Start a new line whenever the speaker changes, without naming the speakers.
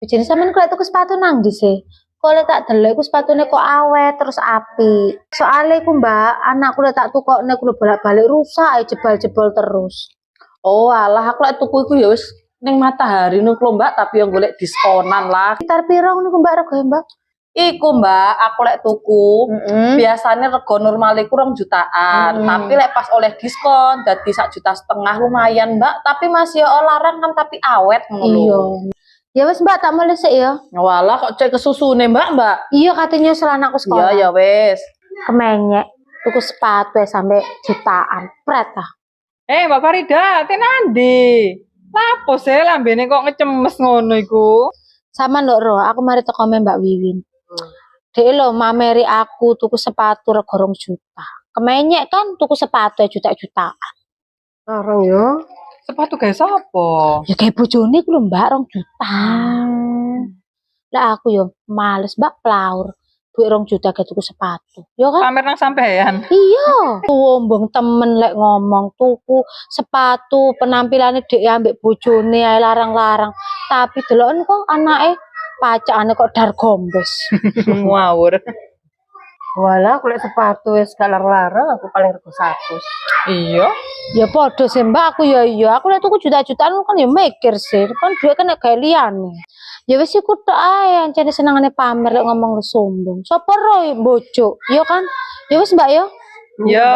Jadi sampean kok tuku sepatu nang ndi sih? Kok lek tak delok iku sepatune kok awet terus apik. Soale iku Mbak, anakku lek tak tukokne ku bolak-balik rusak ae jebol-jebol terus.
Oh alah aku lek tuku iku ya wis ning Matahari niku lho Mbak, tapi yang golek diskonan lah.
Sekitar piro niku Mbak regoe Mbak?
Iku Mbak, aku lek tuku biasanya rego normal iku 2 jutaan, tapi lek pas oleh diskon dadi 1,5 juta lumayan Mbak, tapi masih larang kan tapi awet ngono lho.
Iya. Ya wis Mbak tak mulih sik ya.
Walah kok cek kesusune Mbak.
Iya katanya selanakku sekolah.
Iya ya wis.
Kemenyek tuku sepatu sampai jutaan. Pret ah.
Mbak Farida, tenandi. Lapo sih lambene kok ngecemes ngono iku?
Sama ndok Ro, aku mari teko Mbak Wiwin. Dek lo mameri aku tuku sepatu rego 2 juta. Kemenyek kan tuku sepatu juta-jutaan.
Larang yo. Sepatu kayak sapa?
Ya kayak bojone ku lho Mbak 2 juta. Lah aku yo males Mbak plaur. Duit 2 juta ke tuku sepatu. Yo kan?
Pamer nang sampean.
Iya. Wombong temen lek ngomong tuku sepatu penampilannya dek ambek bojone ae larang-larang. Tapi deloken kok anake pacakane kok dar gombes.
Ngawur.
Walah aku lek sepatu wis gak larang-larang aku paling rego 100.
Iya.
Ya podo sih Mbak, aku ya iya. Aku lek tuku juta-jutaan kan ya mikir sih. Kan duit kan gawe liyane. Ya wis iku tok ae ancene senengane pamer lek ngomong lu sombong. Sopo ro bojo, ya kan? Ya wis Mbak ya.
Ya.